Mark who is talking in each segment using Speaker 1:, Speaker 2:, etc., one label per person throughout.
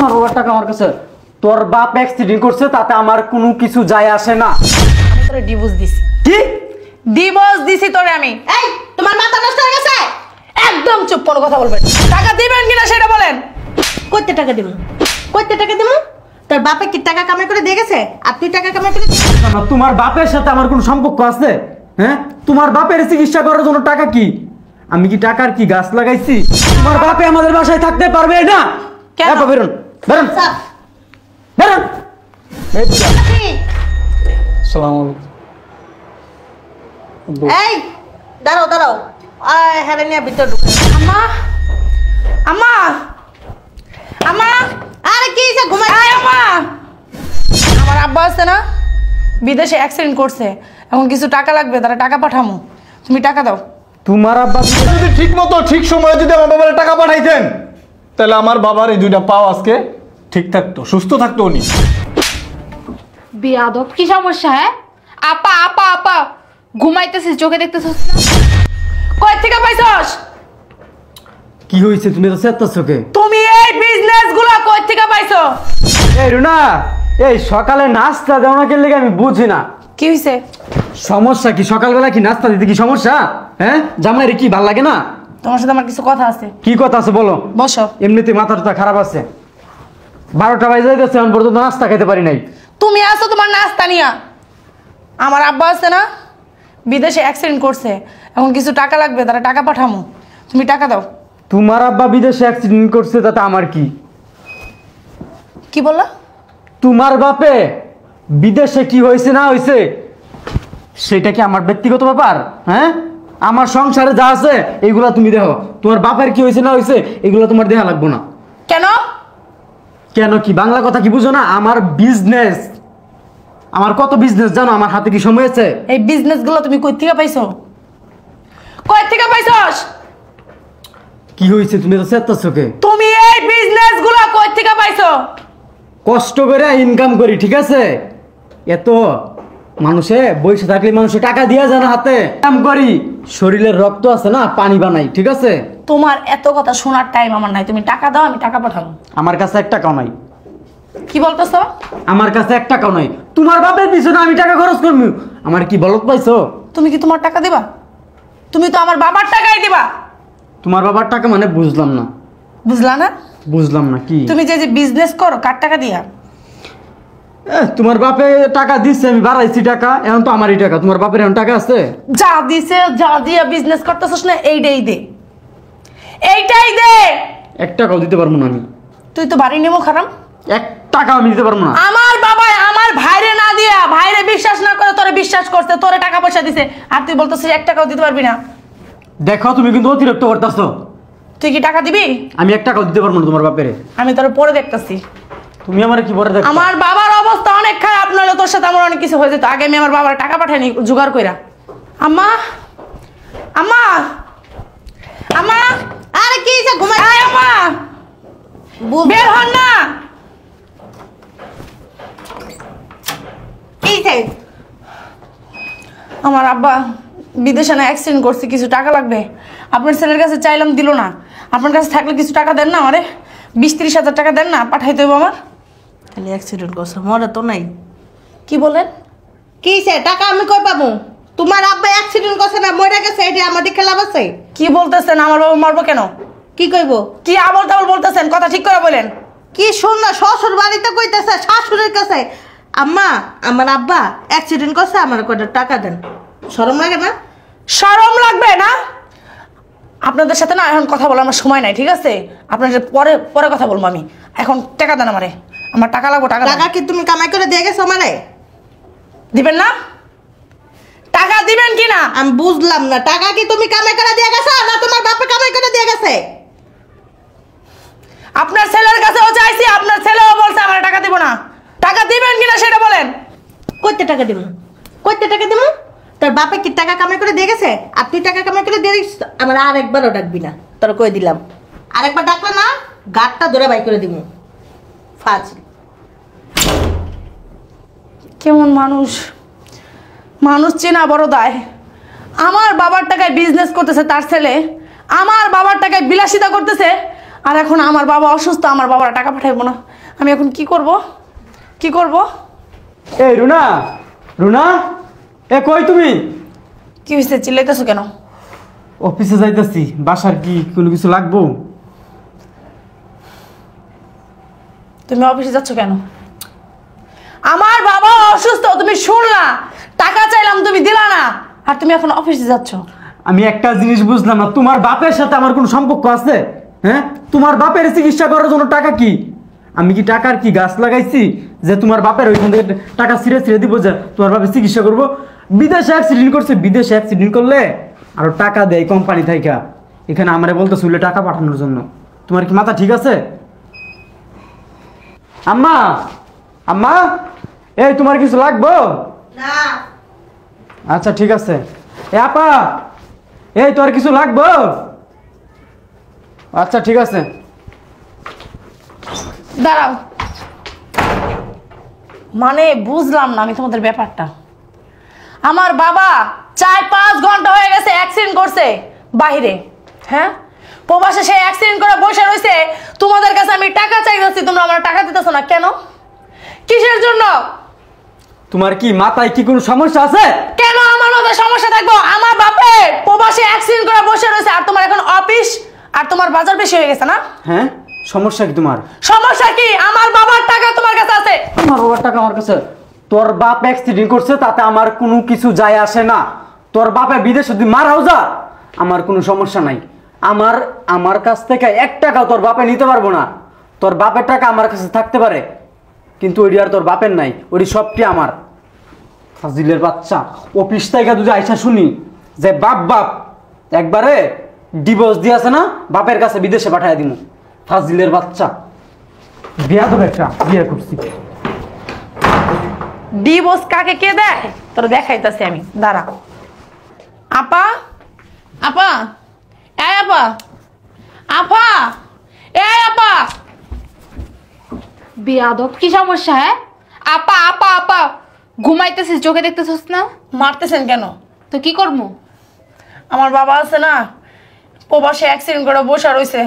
Speaker 1: তোমার বাবার টাকা আমার কাছে। তোর বাপ অ্যাক্সিডেন্ট করছে, তাতে আমার কোনো কিছু যায় আসে না।
Speaker 2: আমি তোরে ডিভোর্স দিছি।
Speaker 1: কি
Speaker 2: ডিভোর্স দিছি তোরে আমি। এই তোমার মাথা নষ্ট হয়ে গেছে? একদম চুপ, কোনো কথা বলবেন। টাকা দিবেন কিনা সেটা বলেন।
Speaker 3: কইতে টাকা দিব? কইতে টাকা দিব? তোর বাপে কি টাকা কামাই করে দিয়ে গেছে? আপনি টাকা কামাই করে দিয়ে?
Speaker 1: তোমার বাপের সাথে আমার কোনো সম্পর্ক আছে? হ্যাঁ, তোমার বাপের চিকিৎসা করার জন্য টাকা কি আমি কি টাকার কি গাছ লাগাইছি? তোমার বাপে আমাদের বাসায় থাকতে পারবে না।
Speaker 2: কেন?
Speaker 1: বেরোন বেরোন বেরোন।
Speaker 3: এই দাঁড়াও দাঁড়াও, হ্যাঁ নিয়ে ভিতর ঢুকে।
Speaker 2: আম্মা, আম্মা, আম্মা,
Speaker 3: আরে কি হইছে? ঘুমাই?
Speaker 2: আম্মা, আমার আব্বা আছে না, বিদেশে অ্যাক্সিডেন্ট করছে, এখন কিছু টাকা লাগবে, তারা টাকা পাঠামু, তুমি টাকা দাও।
Speaker 1: তোমার আব্বা
Speaker 4: যদি ঠিক মতো ঠিক সময়ে যদি আমার বাবার টাকা পাঠাইতেন, তাহলে আমার বাবার এই দুইটা পাও আজকে ঠিক থাকতো, সুস্থ থাকতো উনি।
Speaker 5: বিয়াদব, কি সমস্যা? হ্যাঁ আপা আপা আপা, ঘুমাইতেছিস, চোখে দেখতেছিস না?
Speaker 2: কই থেকে পাইছস?
Speaker 1: কি হয়েছে? তুমি তো চেতাচ্ছকে।
Speaker 2: তুমি এই বিজনেস গুলো কই থেকে পাইছো?
Speaker 1: এই রুনা, এই সকালে নাস্তা দাও না কেন? আমি বুঝি না
Speaker 2: কি হইছে?
Speaker 1: সমস্যা কি? সকালবেলা কি নাস্তা দিতে কি সমস্যা? হ্যাঁ, জামাইরে কি ভাল লাগে না?
Speaker 2: তোমার সাথে আমার কিছু কথা আছে।
Speaker 1: কি কথা আছে বলো।
Speaker 2: বসো।
Speaker 1: এমনিতে মাথাটা খারাপ আছে। 12টা বাজে যাইতেছে, এখন পর্যন্ত নাস্তা খেতে পারি নাই।
Speaker 2: তুমি আসো তোমার নাস্তা নিয়া। আমার আব্বা আছে না, বিদেশে অ্যাক্সিডেন্ট করছে, এখন কিছু টাকা লাগবে, তারা টাকা পাঠামু, তুমি টাকা দাও।
Speaker 1: তোমার আব্বা বিদেশে অ্যাক্সিডেন্ট করছে, তাতে আমার কি?
Speaker 2: কি বললা?
Speaker 1: তোমার বাপে বিদেশে কি হয়েছে না হয়েছে সেটা কি আমার ব্যক্তিগত ব্যাপার? হ্যাঁ, আমার সংসারে যা আছে এইগুলা তুমি দেখো। তোমার বাপের কি হয়েছে না হয়েছে এগুলো তোমার দেখা লাগবো না।
Speaker 2: কেন?
Speaker 1: কেন কি? বাংলা কথা কি বুঝো না? আমার বিজনেস, আমার কত বিজনেস জানো? আমার হাতে কি সময় আছে?
Speaker 2: এই বিজনেস গুলো তুমি কই থেকে পাইছো? কই থেকে পাইছস?
Speaker 1: কি হয়েছে? তুমি তো চেতাচ্ছকে।
Speaker 2: তুমি এই বিজনেস গুলো কই থেকে পাইছো?
Speaker 1: কষ্ট করে ইনকাম করি, ঠিক আছে? এত মানুষে বসে থাকলে মানুষে টাকা দিয়ে যায় না হাতে। কাম করি, শরীরের রক্ত আছে না, পানি বানাই, ঠিক আছে?
Speaker 2: তোমার এত কথা শোনার টাইম আমার নাই, তুমি টাকা দাও, আমি টাকা পাঠাবো।
Speaker 1: আমার কাছে 1 টাকাও নাই।
Speaker 2: কি বলতেছো?
Speaker 1: আমার কাছে 1 টাকাও নাই। তোমার বাপের পিছনে আমি টাকা খরচ করবো? আমার কি বলত পাইছো?
Speaker 2: তুমি কি তোমার টাকা দিবা? তুমি তো আমার বাবার টাকাই দিবা।
Speaker 1: তোমার বাবার টাকা মানে বুঝলাম না।
Speaker 2: বুঝলা না?
Speaker 1: বুঝলাম না কি?
Speaker 2: তুমি যে বিজনেস করো, কার টাকা দিয়া?
Speaker 1: তোমার বাপে টাকা দিচ্ছে, আমি বাড়াইছি টাকা, এখন তো আমারই টাকা। তোমার বাপের এখন টাকা আছে?
Speaker 2: যা দিছে, যা দিয়া বিজনেস করতেছস না, এইটাই দে, এইটাই দে।
Speaker 1: 1 টাকাও দিতে পারবো না আমি।
Speaker 2: তুই তো বাড়ি নেমো খারাপ।
Speaker 1: 1 টাকা আমি দিতে পারবো না।
Speaker 2: আমার বাবা আমার ভাইরে না দিয়া, ভাইরে বিশ্বাস না করে তোরে বিশ্বাস করছে, তোরে টাকা পয়সা দিছে, আর তুই বলতেছিস 1 টাকাও দিতে পারবি না।
Speaker 1: দেখো, তুমি কিন্তু অতিরিক্ত করতেছো।
Speaker 2: তুই কি টাকা দিবি?
Speaker 1: আমি 1 টাকাও দিতে পারবো না তোমার বাপের।
Speaker 2: আমি তোর পরে দেখতেছি।
Speaker 1: তুমি আমার কি পরে দেখো?
Speaker 2: আমার বাবার অবস্থা অনেক খারাপ, নইলে তোর সাথে আমার অনেক কিছু হয়ে যেত। আগে আমি আমার বাবার টাকা পাঠাইনি জোগাড় কইরা। আম্মা, আম্মা, আম্মা,
Speaker 3: আরে কি হইছে? ঘুমাই?
Speaker 2: আয় আম্মা, বের হন না।
Speaker 3: কি হইছে?
Speaker 2: আমার আব্বা বিদেশে না অ্যাক্সিডেন্ট করছে, কিছু টাকা লাগবে। আপনার ছেলের কাছে চাইলাম, দিল না। আপনার কাছে থাকলে কিছু টাকা দেন না আমারে, 20-30 হাজার টাকা দেন না, পাঠাইতে হবে আমার।
Speaker 3: খালি অ্যাক্সিডেন্ট করছে, মরে তো নাই।
Speaker 2: কি বলেন?
Speaker 3: কি হইছে? টাকা আমি কই পাবো? তোমার আব্বা অ্যাক্সিডেন্ট করছে না, মরে গেছে, এটা আমাদের খেলা আছে?
Speaker 2: কি বলতেছেন? আমার বাবা মারবো কেন?
Speaker 3: কি কইবো?
Speaker 2: কি আবল তাবল বলতেছেন? কথা ঠিক করে বলেন।
Speaker 3: কি সুন্দর শ্বশুর বাড়িতে কইতেছে শাশুড়ির কাছে, আম্মা আমার আব্বা অ্যাক্সিডেন্ট করছে, আমার কয়টা টাকা দেন। শরম লাগে না?
Speaker 2: শরম লাগবে না? আপনাদের সাথে না এখন কথা বলার আমার সময় নাই, ঠিক আছে? আপনাদের পরে পরে কথা বলবো আমি। এখন টাকা দেন আমারে, আমার টাকা লাগবো। টাকা
Speaker 3: টাকা কি তুমি কামাই করে দিয়ে গেছো আমারে?
Speaker 2: দিবেন না? টাকা দিবেন কি না?
Speaker 3: আমি বুঝলাম না, টাকা কি তুমি কামাই করে দিয়ে গেছো না তোমার বাপে কামাই করে দিয়ে গেছে?
Speaker 2: আপনার ছেলের কাছেও চাইছি, আপনার ছেলেও বলছে আমার টাকা দিব না। টাকা দিবেন কিনা সেটা বলেন।
Speaker 3: কইতে টাকা দিব? কইতে টাকা দিব? তোর বাপে কি টাকা কামাই করে দিয়ে গেছে? আপনি টাকা কামাই করে দিয়ে দিস? আমার আরেকবারও ডাকবি না, তোর কই দিলাম। আরেকবার ডাকলে না গাঁটটা ধরে বাই করে দিব। ফাজিল।
Speaker 2: কেমন মানুষ, মানুষ চেনা বড় দায়। আমার বাবার টাকায় বিজনেস করতেছে তার ছেলে, আমার বাবার টাকায় বিলাসিতা করতেছে, আর এখন আমার বাবা অসুস্থ, আমার বাবার টাকা পাঠাইবো না। আমি এখন কি করব? কি করব?
Speaker 1: এই রুনা, রুনা, এ কই তুমি?
Speaker 2: কি হয়েছে, চিল্লাইতেছো কেন?
Speaker 1: অফিসে যাইতেছি, বাসার কি কোনো কিছু লাগবো?
Speaker 2: তুমি অফিসে যাচ্ছ কেন? আমার বাবা অসুস্থ, তুমি শুনলা, টাকা চাইলাম তুমি দিলা না, আর তুমি এখন অফিসে যাচ্ছ।
Speaker 1: আমি একটা জিনিস বুঝলাম না, তোমার বাপের সাথে আমার কোনো সম্পর্ক আছে? হ্যাঁ, তোমার বাপের চিকিৎসা করার জন্য টাকা কি? আমি কি টাকার কি গাছ লাগাইছি যে তোমার বাপের ওইখান থেকে টাকা ছিঁড়ে ছিঁড়ে দিব যে তোমার বাপের চিকিৎসা করবো? বিদেশে অ্যাক্সিডেন্ট করছে, বিদেশে অ্যাক্সিডেন্ট করলে আরো টাকা দেয় কোম্পানি থেকে, এখানে আমারে বলতে শুনলে টাকা পাঠানোর জন্য। তোমার কি মাথা ঠিক আছে? আম্মা, আম্মা, এই তোমার কিছু লাগবো?
Speaker 3: না
Speaker 1: আচ্ছা ঠিক আছে। এ আপা, এই তোর কিছু লাগবো? আচ্ছা ঠিক আছে।
Speaker 2: দাঁড়াও, মানে বুঝলাম না আমি তোমাদের ব্যাপারটা। আমার বাবা 4-5 ঘন্টা হয়ে গেছে অ্যাক্সিডেন্ট করছে বাইরে, হ্যাঁ, প্রবাসে সে অ্যাক্সিডেন্ট করে বসে রয়েছে, তোমাদের কাছে আমি টাকা চাইতেছি, তোমরা আমার টাকা দিতেছো না কেন? কিসের জন্য?
Speaker 1: তোমার কি মাথায় কি কোনো সমস্যা আছে?
Speaker 2: কেন আমার মাথায় সমস্যা থাকবো? আমার বাপের প্রবাসে অ্যাক্সিডেন্ট করে বসে রয়েছে, আর তোমার এখন অফিস আর তোমার বাজার বেশি হয়ে গেছে না?
Speaker 1: হ্যাঁ, সমস্যা কি তোমার?
Speaker 2: সমস্যা কি? আমার বাবার টাকা তোমার কাছে আছে।
Speaker 1: আমার বাবার টাকা আমার কাছে? তোর বাপ অ্যাক্সিডেন্ট করছে, তাতে আমার কোনো কিছু যায় আসে না। তোর বাপে বিদেশে যদি মারাও যা, আমার কোনো সমস্যা নাই। আমার কাছ থেকে 1 টাকাও তোর বাপে নিতে পারবো না। তোর বাপের টাকা আমার কাছে থাকতে পারে, কিন্তু ওইটি আর তোর বাপের নাই, ওইটি সবটি আমার। ফাজিলের বাচ্চা, অফিস থেকে যদি আইসা শুনি যে বাপ বাপ একবারে ডিভোর্স দিয়েছে না, বাপের কাছে বিদেশে পাঠায় দিমু। ফাজিলের বাচ্চা, বিয়া তো একটা বিয়ে করছি।
Speaker 2: ডিভোর্স কাকে কে দেয় তোর দেখাইতাছি আমি, দাঁড়া। আপা, আপা, এই আপা, আপা, এই আপা।
Speaker 5: বিয়াদব, কি সমস্যা? হ্যাঁ, আপা আপা আপা ঘুমাইতেছিস, চোখে দেখতেছিস না?
Speaker 2: মারতেছেন কেন?
Speaker 5: তো কি করবো?
Speaker 2: আমার বাবা আছে না, প্রবাসে অ্যাক্সিডেন্ট করে বসে রয়েছে,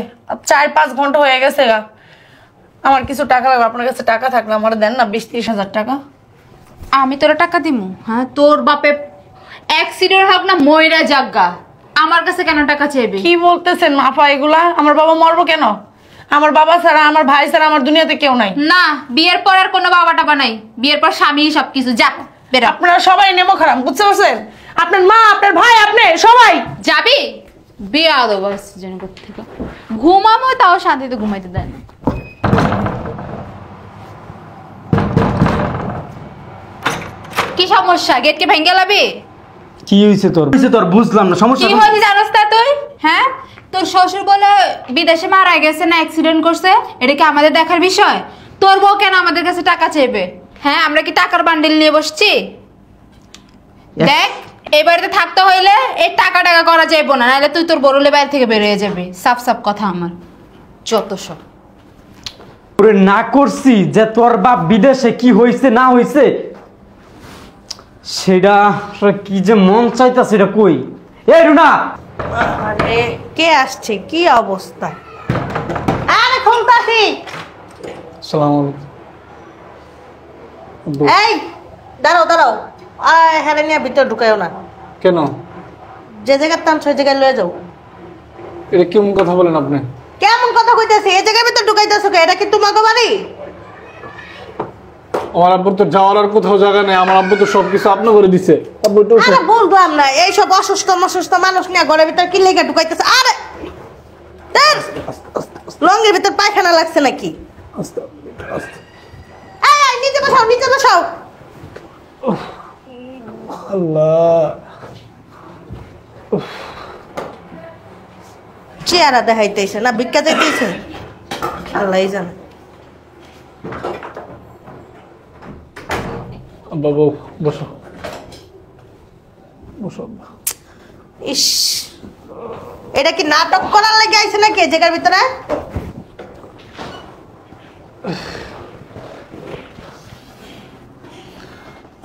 Speaker 2: 4-5 ঘন্টা হয়ে গেছে গা। আমার কিছু টাকা লাগবে, আপনার কাছে টাকা থাকলে আমার দেন না, 20-30 হাজার টাকা।
Speaker 5: আমি তোরা টাকা দিমু? হ্যাঁ, তোর বাপে অ্যাক্সিডেন্ট হোক না ময়রা জাগা, আমার কাছে কেন টাকা চাইবে?
Speaker 2: কি বলতেছেন আপা এগুলা? আমার বাবা মরবো কেন? আমার বাবা ছাড়া, আমার ভাই ছাড়া আমার দুনিয়াতে কেউ নাই।
Speaker 5: না, বিয়ের পর আর কোনো বাবা টাবা নাই, বিয়ের পর স্বামী সবকিছু। যা বেরা।
Speaker 2: আপনারা সবাই নেমো খারাপ, বুঝতে পারছেন? আপনার মা, আপনার ভাই, আপনি সবাই
Speaker 5: যাবি? বিয়াদব যেন থেকে ঘুমামো, তাও শান্তিতে ঘুমাইতে দেয় না। কি সমস্যা? গেট কে ভেঙে লাবি?
Speaker 1: কি হয়েছে তোর? বুঝলাম না সমস্যা।
Speaker 5: কি হয়েছে জানোস তা তুই? হ্যাঁ, তোর শ্বশুর বলে বিদেশে মারা গেছে না, অ্যাক্সিডেন্ট করছে, এটা কি আমাদের দেখার বিষয়? তোর বউ কেন আমাদের কাছে টাকা চাইবে? হ্যাঁ, আমরা কি টাকার বান্ডিল নিয়ে বসছি? দেখ, এই বাড়িতে থাকতে হইলে এই টাকা টাকা করা যাইব না, নাহলে তুই তোর বড়লে বাইরে থেকে বেরিয়ে যাবি। সাফ সাফ কথা আমার, যত সব।
Speaker 1: ওরে না করছি যে তোর বাপ বিদেশে কি হয়েছে না হয়েছে সেটা কি যে মন চাইতা সেটা কই। এই রুনা,
Speaker 3: আরে কে আসছে? কি অবস্থা? আরে খুলতাছি।
Speaker 4: আসসালামু আলাইকুম।
Speaker 3: এই দাঁড়াও দাঁড়াও, আয় হ্যাঁ নিয়ে ভিতরে ঢুকায়ও না।
Speaker 4: কেন?
Speaker 3: যে জায়গার টান সেই জায়গায় লয়ে যাও।
Speaker 4: এটা কেমন কথা বলেন আপনি?
Speaker 3: কেমন কথা কইতাছি? এই জায়গায় ভিতরে ঢুকাইতেছো কে? এটা কি তোমাকে বাড়ি?
Speaker 4: আমার আব্বুর তো যাওয়ার আর কোথাও জায়গা নেই, আমার আব্বু তো সবকিছু আপনি করে দিছে। আব্বু একটু উঠুন।
Speaker 3: আরে বুঝলাম না, এইসব অসুস্থ মানুষ নিয়ে ঘরের ভিতর কি লেগে ঢুকাইতেছে? আরে লঙ্গের ভিতর পায়খানা লাগছে নাকি?
Speaker 4: আস্তে আস্তে।
Speaker 3: এই এই, নিচে বসাও, নিচে বসাও।
Speaker 4: আল্লাহ,
Speaker 3: চেহারা দেখাইতেছে না, ভিক্ষা চাইতেছে, আল্লাহই জানে।
Speaker 4: আব্বা বউ বসো বসো।
Speaker 3: ইস, এটা কি নাটক করার লাগে আইছে নাকি এই জায়গার ভিতরে?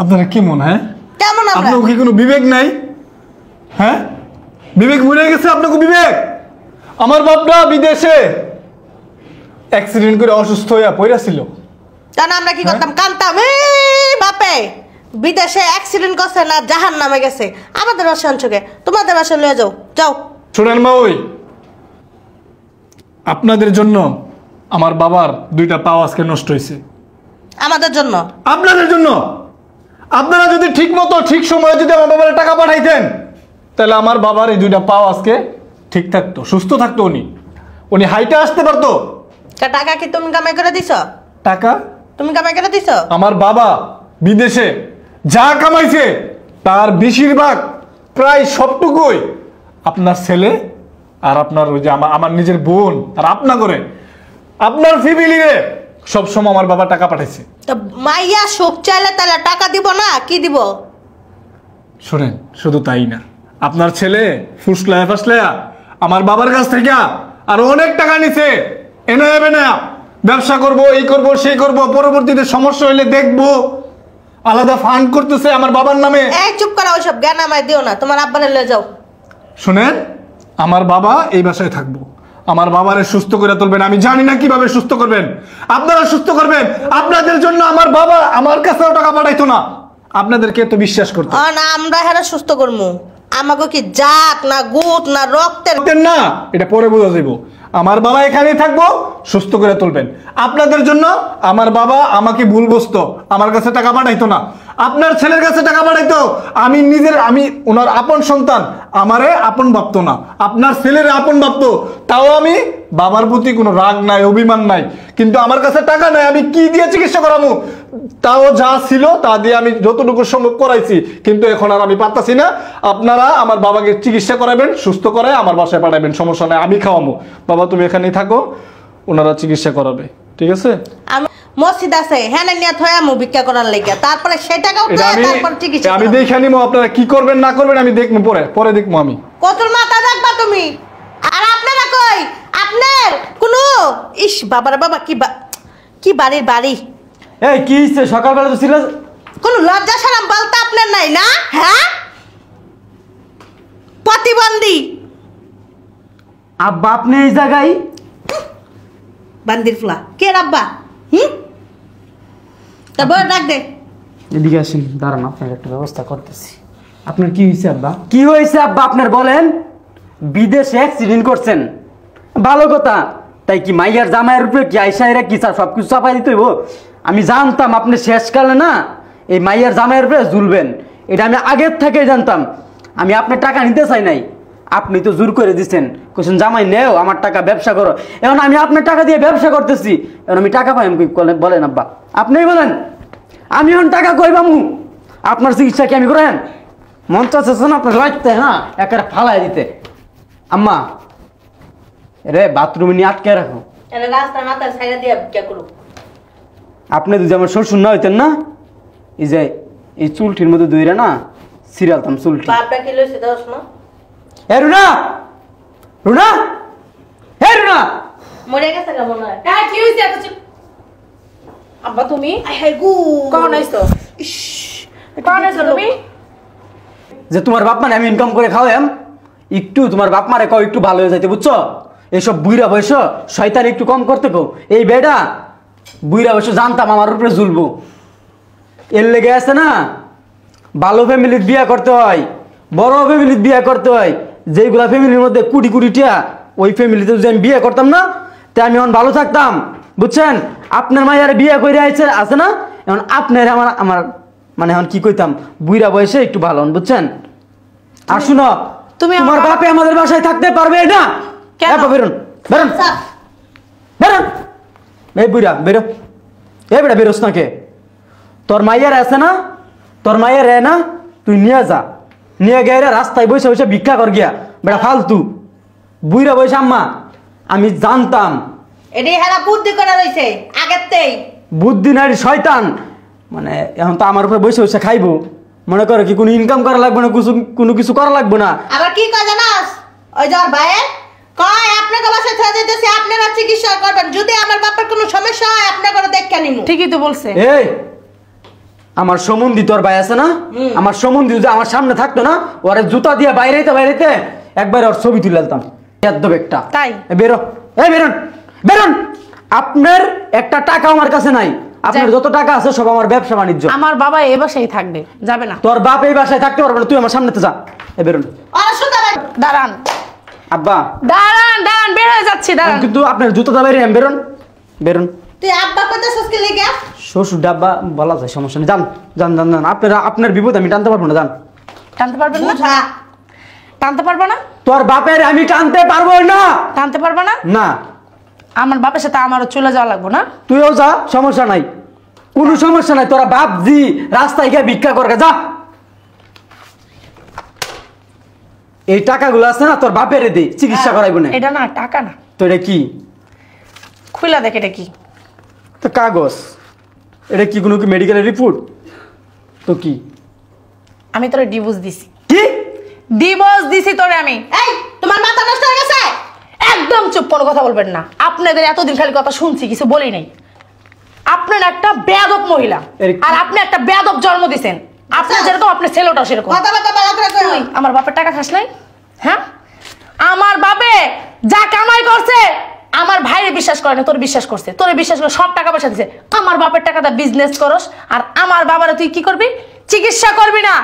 Speaker 4: আপনারা কি মনে হয়?
Speaker 3: কেমন আমরা?
Speaker 4: আপনার কি কোনো বিবেক নাই? হ্যাঁ, বিবেক ভুলে গেছে আপনাকে? বিবেক, আমার বাপটা বিদেশে অ্যাক্সিডেন্ট করে অসুস্থ হইয়া পইরা ছিল।
Speaker 3: জানো আমরা কি করতাম? কানতাম, বাপে বিদেশে অ্যাক্সিডেন্ট করছে না জাহান নামে গেছে, আমাদের বাসায় অঞ্চকে তোমাদের বাসায় লয়ে যাও যাও।
Speaker 4: শোনেন মা, ওই আপনাদের জন্য আমার বাবার 2টা পা আজকে নষ্ট হয়েছে।
Speaker 3: আমাদের জন্য?
Speaker 4: আপনাদের জন্য। আপনারা যদি ঠিক মতো ঠিক সময়ে যদি আমার বাবার টাকা পাঠাইতেন, তাহলে আমার বাবার এই 2টা পা আজকে ঠিক থাকতো, সুস্থ থাকতো। উনি হাইটে আসতে পারতো।
Speaker 3: টাকা কি তুমি কামাই করে দিছ?
Speaker 4: টাকা
Speaker 3: তুমি কামাই করে দিছ?
Speaker 4: আমার বাবা বিদেশে যা কামাইছে তার বেশিরভাগ, প্রায় সবটুকুই আপনার ছেলে আর আপনার ওই যে আমার নিজের বোন আর আপনা করে আপনার ফ্যামিলিরে সবসময় আমার বাবা টাকা পাঠাইছে।
Speaker 3: তো মাইয়া সুখ চাইলে তাহলে টাকা দিব না? কি দিব?
Speaker 4: শোনেন, শুধু তাই না, আপনার ছেলে ফুসলায়া ফাসলায়া আমার বাবার কাছ থেকে আর অনেক টাকা নিছে। এনে যাবে না, ব্যবসা করব, এই করব, সেই করব, পরবর্তীতে সমস্যা হইলে দেখবো, আলাদা ফান্ড করতেছে আমার বাবার নামে।
Speaker 3: এই চুপ করো, ওইসব জ্ঞান আমায় দিও না, তোমার আব্বারে লয়ে যাও।
Speaker 4: শুনেন, আমার বাবা এই বাসায় থাকবো, আমার বাবারে সুস্থ করে তুলবেন। আমি জানি না কিভাবে সুস্থ করবেন, আপনারা সুস্থ করবেন। আপনাদের জন্য আমার বাবা আমার কাছেও টাকা পাঠাইতো না, আপনাদেরকে তো বিশ্বাস করতে
Speaker 3: না আমরা হেরা সুস্থ করবো। আমাকে কি জাত না গুত না রক্তের
Speaker 4: না, এটা পরে বোঝা যাইব। আমার বাবা এখানেই থাকবো, সুস্থ করে তুলবেন। আপনাদের জন্য আমার বাবা আমাকে ভুল বুঝতো, আমার কাছে টাকা পাঠাইতো না, আপনার ছেলের কাছে টাকা পাঠাইতো। আমি ওনার আপন সন্তান, আমারে আপন ভাবতো না, আপনার ছেলের আপন ভাবতো। তাও আমি বাবার প্রতি কোনো রাগ নাই, অভিমান নাই, কিন্তু আমার কাছে টাকা নাই, আমি কি দিয়ে চিকিৎসা করাবো? তাও যা ছিল তা দিয়ে আমি যতটুকু সম্ভব করাইছি, কিন্তু এখন আর আমি পারতাছি না। আপনারা আমার বাবাকে চিকিৎসা করাবেন, সুস্থ করে আমার বাসায় পাঠাবেন, সমস্যা নাই, আমি খাওয়াবো। বাবা তুমি এখানেই থাকো, ওনারা চিকিৎসা করাবে, ঠিক আছে?
Speaker 3: আমি মসজিদ আছে হ্যাঁ নিয়ে থয়া মু ভিক্ষা করার লাগা, তারপরে সেই টাকাও তারপর চিকিৎসা
Speaker 4: আমি দেখে নিবো আপনারা কি করবেন না করবেন, আমি দেখবো পরে দেখবো আমি।
Speaker 3: কতর মাথা রাখবা তুমি? আর আপনারা কই? আপনার কোনো ইস বাবার বাবা কি বাড়ির বাড়ি।
Speaker 1: এই কি হইছে? সকালবেলা তো ছিল,
Speaker 3: কোন লজ্জা শরম বলতে আপনার নাই না? হ্যাঁ, প্রতিবন্ধী
Speaker 1: আব্বা আপনি এই জায়গায়?
Speaker 3: বান্দির ফুলা কে রাব্বা? তারপর ডাক দে।
Speaker 1: এদিকে আসেন, দাঁড়ান, আপনার একটা ব্যবস্থা করতেছি। আপনার কি হয়েছে আব্বা? কি হয়েছে আব্বা আপনার বলেন? বিদেশে অ্যাক্সিডেন্ট করছেন, ভালো কথা। তাই কি মাইয়ার জামাইয়ের উপরে কি আইসাইরা কি সব কিছু চাপাই দিতে হইব? আমি জানতাম আপনি শেষকালে না এই মাইয়ার জামাইয়ের উপরে ঝুলবেন, এটা আমি আগের থেকে জানতাম। আমি আপনার টাকা নিতে চাই নাই, আপনি তো জোর করে দিচ্ছেন, কোশ্চেন জামাই নেও আমার টাকা ব্যবসা করো। এখন আমি আপনার টাকা দিয়ে ব্যবসা করতেছি, এখন আমি টাকা পাই বলেন আব্বা? আপনিই বলেন, আমি এখন টাকা কই পামু? আপনার চিকিৎসা কি আমি করেন? মন চাচ্ছে না আপনার লাগতে না একেবারে ফালাই দিতে। আম্মা রে বাথরুমে নিয়ে আটকে রাখো।
Speaker 3: রাস্তার মাথায় ছাইরা দিয়ে ভিক্ষা করো।
Speaker 1: আপনি যদি আমার শ্বশুর না হইতেন না, এই যে এই চুলটির মধ্যে দইরা না সিরিয়ালতাম চুলটি।
Speaker 3: বাপটা কি লইছে দোস না?
Speaker 1: হে রুনা, রুনা, হে রুনা,
Speaker 3: মরে গেছে কেমন হয়?
Speaker 2: হ্যাঁ কি হইছে এত চুপ? আব্বা তুমি
Speaker 3: হ্যাঁ গু
Speaker 2: কখন আইছো? কখন আইছো তুমি?
Speaker 1: যে তোমার বাপ মানে আমি ইনকাম করে খাওয়াম, একটু তোমার বাপ মারে কও একটু ভালো হয়ে যাইতে, বুঝছো? এইসব বুইরা বয়স শয়তান একটু কম করতে কও। এই বেটা বুইরা বয়স জানতাম আমার উপরে ঝুলবো, এর লেগে আছে না। ভালো ফ্যামিলির বিয়া করতে হয়, বড় ফ্যামিলির বিয়া করতে হয়, যেইগুলা ফ্যামিলির মধ্যে কুটি কুটি টিয়া, ওই ফ্যামিলিতে যদি আমি বিয়ে করতাম না, তাই আমি এখন ভালো থাকতাম, বুঝছেন? আপনার মায়ের বিয়ে করে আছে না, এখন আপনার আমার মানে এখন কি কইতাম, বুইরা বয়সে একটু ভালো হন, বুঝছেন? আর শুনো, তোমার বাপে আমাদের বাসায় থাকতে পারবে না। বেরোন বেরোন বেরোন, এই বুইরা বেরো, এই বেটা বেরোস না কে? তোর মাইয়ার আছে না, তোর মাইয়ার না, তুই নিয়ে যা, নিয়ে গিয়ে রাস্তায় বসে বসে ভিক্ষা কর গিয়া, বেটা ফালতু বুইরা বসে। আম্মা আমি জানতাম
Speaker 3: এটাই হেরা বুদ্ধি করে রইছে আগেরতেই।
Speaker 1: বুদ্ধি নাই শয়তান, মানে এখন তো আমার উপরে বসে বসে খাইবো, মনে করো কি কোনো ইনকাম করা লাগবে না, কোনো কিছু করা লাগবে না।
Speaker 3: আবার কি কয় জানাস? ওই যার ভাইয়ের কয় আপনাকে বাসায় ছেড়ে দিতেছি, আপনারা চিকিৎসা করবেন, যদি আমার বাপের কোনো সমস্যা হয় আপনাকে দেখে নিমু।
Speaker 2: ঠিকই তো বলছে।
Speaker 1: এই আমার সমন্ধি তোর ভাই আছে না, আমার সমন্ধি যদি আমার সামনে থাকতো না, ওরে জুতা দিয়ে বাইরেতে একবার ওর ছবি তুলে দিতাম। একটা
Speaker 2: তাই
Speaker 1: বেরো, এই বেরোন বেরোন, আপনার একটা টাকা আমার কাছে নাই। আপনার যত টাকা আছে সব আমার ব্যবসা বাণিজ্য।
Speaker 2: আমার বাবা এই বাসায় থাকবে, যাবে না।
Speaker 1: তোর বাপ এই বাসায় থাকতে পারবে না, তুই আমার সামনেতে যা। এ বেরোন।
Speaker 2: দাঁড়ান
Speaker 1: আব্বা
Speaker 2: দাঁড়ান দাঁড়ান, বের হয়ে যাচ্ছি, দাঁড়ান।
Speaker 1: কিন্তু আপনার জুতো দা বাইরে বেরোন বেরোন।
Speaker 3: তুই আব্বা কইতাছস কি লাগা?
Speaker 1: শ্বশুর ডাব্বা বলা যায়, সমস্যা নেই, যান যান যান যান। আপনার বিপদ আমি টানতে পারবো না, যান।
Speaker 2: টানতে পারবেন না?
Speaker 3: বুঝা
Speaker 2: টানতে পারবো না?
Speaker 1: তোর বাপের আমি টানতে পারবো না।
Speaker 2: টানতে পারবো না?
Speaker 1: না
Speaker 2: আমার বাপের সাথে আমারও চলে যাওয়া লাগবো না?
Speaker 1: তুইও যা, সমস্যা নাই, কোনো সমস্যা নাই। তোরা বাপ জি রাস্তায় গিয়ে ভিক্ষা করবে, যা। এই টাকাগুলো আছে না তোর বাপের দে, চিকিৎসা করাইবো না।
Speaker 2: এটা না টাকা না,
Speaker 1: তো এটা কি?
Speaker 2: খুইলা দেখ এটা কি।
Speaker 1: তো কাগজ। এটা কি কোনো কি মেডিকেলের রিপোর্ট? তো কি?
Speaker 2: আমি তোরে ডিভোর্স দিছি।
Speaker 1: কি
Speaker 2: ডিভোর্স দিছি তোরে আমি।
Speaker 3: এই তোমার মাথা নষ্ট হয়ে গেছে?
Speaker 2: একদম চুপ, কোনো কথা বলবেন না। আপনাদের এতদিন খালি কথা শুনছি, কিছু বলি নাই। আপনার একটা বেয়াদব মহিলা, আর আপনি একটা বেয়াদব জন্ম দিছেন। আপনার যেরকম আপনার ছেলেটাও সেরকম।
Speaker 3: কথা কথা ভালো করে কই।
Speaker 2: তুই আমার বাপের টাকা খাস নাই? হ্যাঁ, আমার বাপে যা কামাই করছে আমার ভাইরে বিশ্বাস করে না, তোর বিশ্বাস করছে। তোরে বিশ্বাস করে সব টাকা পয়সা দিছে। আমার বাপের টাকাটা বিজনেস করস, আর আমার বাবারে তুই কি করবি? চিকিৎসা করবি না।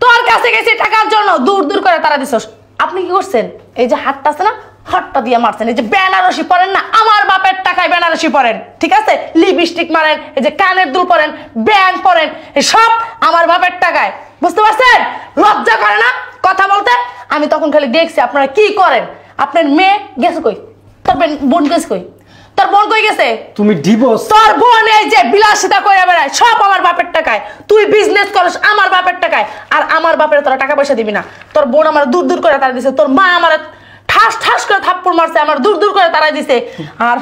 Speaker 2: তোর কাছে গেছি টাকার জন্য, দূর দূর করে তারা দিছস। আপনি কি করছেন? এই যে হাতটা আছে না, হাতটা দিয়ে মারছেন। এই যে বেনারসি পরেন না, আমার বাপের টাকায় বেনারসি পরেন, ঠিক আছে? লিপস্টিক মারেন, এই যে কানের দুল পরেন, ব্যান্ড পরেন, এই সব আমার বাপের টাকায়। বুঝতে পারছেন? লজ্জা করে না কথা বলতে? আমি তখন খালি দেখছি আপনারা কি করেন। আপনার মেয়ে গেছে কই? তোর বোন গেছে কই? তোর বোন কই গেছে?
Speaker 1: তুমি ডিভোর্স?
Speaker 2: তোর বোন এই যে বিলাসিতা কইরা বেড়ায়, সব আমার বাপের টাকায়। তুই বিজনেস করস আমার বাপের টাকায়, আর আমার বাপের তোরা টাকা পয়সা দিবি না। তোর বোন আমার দূর দূর করে তারা দিছে। তোর মা আমার ঠাস ঠাস করে থাপ্পড় মারছে, আমার দূর দূর করে তারা দিছে। আর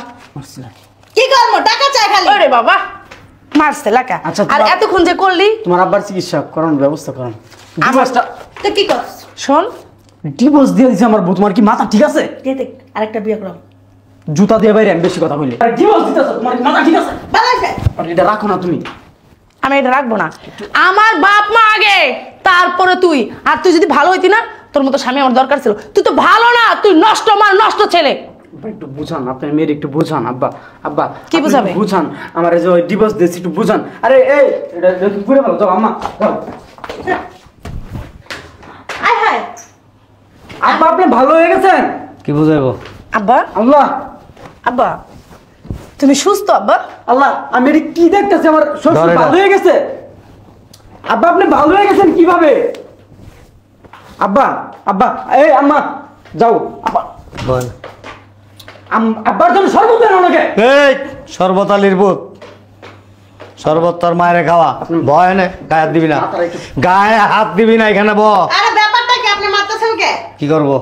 Speaker 3: কি করব? টাকা চাই খালি।
Speaker 2: ওরে বাবা, মারছে লাকা।
Speaker 1: আচ্ছা,
Speaker 2: আর এতক্ষণ যে করলি,
Speaker 1: তোমার আব্বার চিকিৎসা করানোর ব্যবস্থা করেন। ডিভোর্সটা
Speaker 3: তুই কি করছ?
Speaker 2: শোন,
Speaker 1: ডিভোর্স দিয়ে দিছে আমার বউ। তোমার কি মাথা ঠিক আছে?
Speaker 3: দিয়ে দেখ আরেকটা বিয়ে করব।
Speaker 1: জুতা দিয়ে বাইরে আমি বেশি কথা বলি। ডিভোর্স দিতেছ, তোমার কি মাথা ঠিক আছে?
Speaker 3: ভালো আছে?
Speaker 1: আর এটা রাখো না তুমি।
Speaker 2: আমি এটা রাখবো না। আমার বাপ মা আগে, তারপরে তুই। আর তুই যদি ভালো হইতি না, তোর মতো স্বামী আমার দরকার ছিল। তুই তো ভালো না, তুই নষ্ট মা, নষ্ট ছেলে।
Speaker 1: আব্বা একটু বুঝান, আপনার মেয়ের একটু বুঝান। আব্বা আব্বা
Speaker 2: কি
Speaker 1: আপনি
Speaker 2: বুঝাবে?
Speaker 1: একটু বুঝান, আমার এই যে ডিভোর্স দিয়েছি একটু বুঝান। আরে এই এটা ঘুরে ভালো যাও আম্মা যাও।
Speaker 3: আয় হায়
Speaker 1: আব্বা আপনি ভালো হয়ে গেছেন?
Speaker 6: কি বুঝাইবো?
Speaker 2: আব্বা,
Speaker 1: আল্লাহ
Speaker 2: আব্বা তুমি সুস্থ? আব্বা
Speaker 1: আল্লাহ, আমি এটা কি দেখতেছি, আমার শ্বশুর
Speaker 6: ধরে না।
Speaker 1: ভালো হয়ে গেছে। আব্বা আপনি ভালো হয়ে গেছেন কিভাবে? আব্বা আব্বা এই আম্মা যাও। আব্বা
Speaker 6: বল।
Speaker 1: আব্বার জন্য শরবত দেন ওনাকে।
Speaker 6: এই শরবত আলীর পুত, শরবত তোর মায়ের খাওয়া। ভয় নে, গায়ে হাত দিবি না, গায়ে হাত দিবি না এখানে।
Speaker 3: আরে ব্যাপারটা কি? আপনি মারতেছেন কে?
Speaker 6: কি করবো?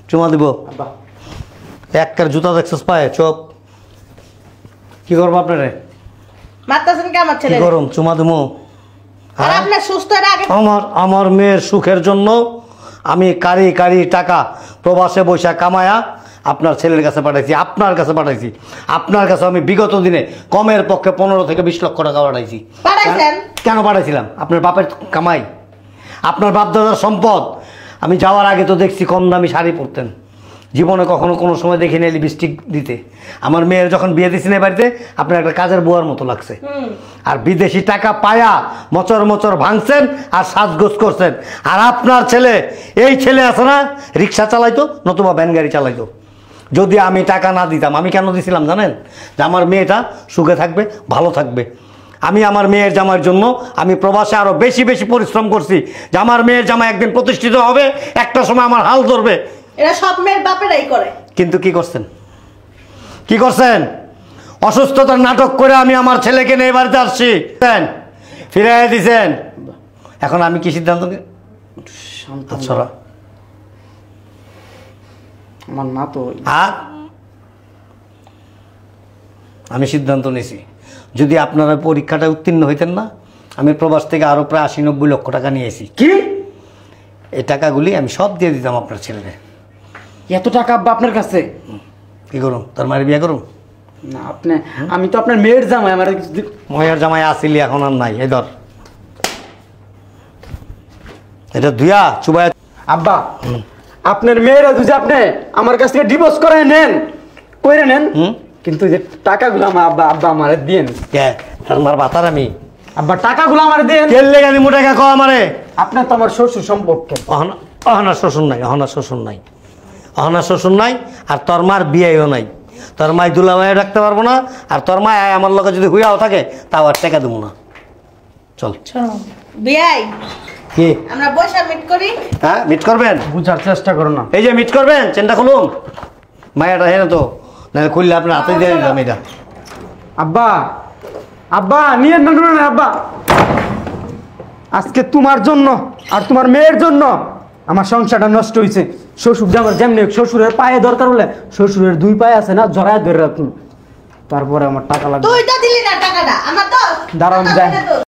Speaker 6: চুমা দিব?
Speaker 1: আব্বা
Speaker 6: একটার জুতা দেখছিস পায়ে? চোপ। কি করবো আপনারে?
Speaker 3: মারতেছেন কে আমার
Speaker 6: কি
Speaker 3: ছেলে?
Speaker 6: করুম? চুমা দিমু?
Speaker 3: আর আপনি সুস্থ এর আগে
Speaker 6: আমার মেয়ের সুখের জন্য আমি কারি কারি টাকা প্রবাসে বৈশা কামায়া আপনার ছেলের কাছে পাঠাইছি, আপনার কাছে পাঠাইছি। আপনার কাছে আমি বিগত দিনে কমের পক্ষে 15 থেকে 20 লক্ষ টাকা পাঠাইছি।
Speaker 3: পাঠাইছেন?
Speaker 6: কেন পাঠাইছিলাম? আপনার বাপের কামাই, আপনার বাপ দাদার সম্পদ। আমি যাওয়ার আগে তো দেখছি কম দামি শাড়ি পরতেন, জীবনে কখনো কোনো সময় দেখিনি লিপস্টিক দিতে। আমার মেয়ের যখন বিয়ে দিয়েছেন এ বাড়িতে, আপনার একটা কাজের বুয়ার মতো লাগছে। আর বিদেশি টাকা পায়া মচর মচর ভাঙছেন আর সাজগোজ করছেন। আর আপনার ছেলে, এই ছেলে আছে না, রিক্সা চালাইতো নতুবা ভ্যান গাড়ি চালাইতো। যদি আমি টাকা না দিতাম, আমি কেন দিছিলাম জানেন? যে আমার মেয়েটা সুখে থাকবে, ভালো থাকবে। আমি আমার মেয়ের জামার জন্য আমি প্রবাসে আরো বেশি বেশি পরিশ্রম করছি, যে আমার মেয়ের জামা একদিন প্রতিষ্ঠিত হবে, একটা সময় আমার হাল ধরবে।
Speaker 3: এরা সব মেয়ের বাপেরাই করে।
Speaker 6: কিন্তু কি করছেন? কি করছেন? অসুস্থতার নাটক করে আমি আমার ছেলেকে নিয়ে বাড়িতে আসছি, ফিরাই দিছেন। এখন আমি কি সিদ্ধান্ত নিই?
Speaker 1: শান্ত
Speaker 6: আচ্ছা,
Speaker 1: আমার মা তো
Speaker 6: আর আমি সিদ্ধান্ত নিয়েছি, যদি আপনারা পরীক্ষাটা উত্তীর্ণ হইতেন না, আমি প্রবাস থেকে আরো প্রায় 80-90 লক্ষ টাকা নিয়েছি।
Speaker 1: কি?
Speaker 6: এই টাকাগুলি আমি সব দিয়ে দিতাম আপনার ছেলেকে।
Speaker 1: এত টাকা আব্বা আপনার কাছে?
Speaker 6: কি করুন? তার মায়ের বিয়ে করুন
Speaker 1: না আপনি, আমি তো আপনার মেয়ের জামাই, আমার
Speaker 6: ময়ার জামাই আসিলি, এখন আর নাই। এই ধর, এটা ধুয়া চুবাই।
Speaker 1: আব্বা আপনার মেয়েরা যদি আপনি আমার কাছ থেকে ডিভোর্স করে নেন, কইরে নেন, কিন্তু যে টাকাগুলো আমার আব্বা আব্বা আমারে দেন।
Speaker 6: কে আমার বাতার আমি
Speaker 1: আব্বা টাকাগুলো আমারে দেন।
Speaker 6: কেলে গানি মোটা কা কো আমারে
Speaker 1: আপনার তো আমার শ্বশুর সম্পর্কে।
Speaker 6: অহনা শ্বশুর নাই, অহনা শ্বশুর নাই, অহনা শ্বশুর নাই। আর তোর মার বিয়েও নাই। তোর মাই দুলামায় রাখতে পারবো না। আর তোর মা আমার লগে যদি হুইয়াও থাকে তাও আর টাকা দেবো না। চল
Speaker 3: বিয়াই
Speaker 6: কি
Speaker 3: আমরা বসে মিট করি।
Speaker 6: হ্যাঁ মিট করবেন?
Speaker 1: বুঝার চেষ্টা করো না।
Speaker 6: এই যে মিট করবেন, চেনটা খুলুন। মায়াটা হ্যাঁ তো না খুললে আপনার হাতে দিয়ে দিলাম এটা।
Speaker 1: আব্বা আব্বা নিয়ে না না আব্বা, আজকে তোমার জন্য আর তোমার মেয়ের জন্য আমার সংসারটা নষ্ট হয়েছে। শ্বশুর আমার যেমনি হোক, শ্বশুরের পায়ে দরকার হলে শ্বশুরের 2 পায়ে আছে না, জড়ায় ধরে রাখুন। তারপরে আমার টাকা লাগবে।
Speaker 3: তুই তো দিলি না টাকাটা, আমার তো
Speaker 1: দাঁড়ান, যাই।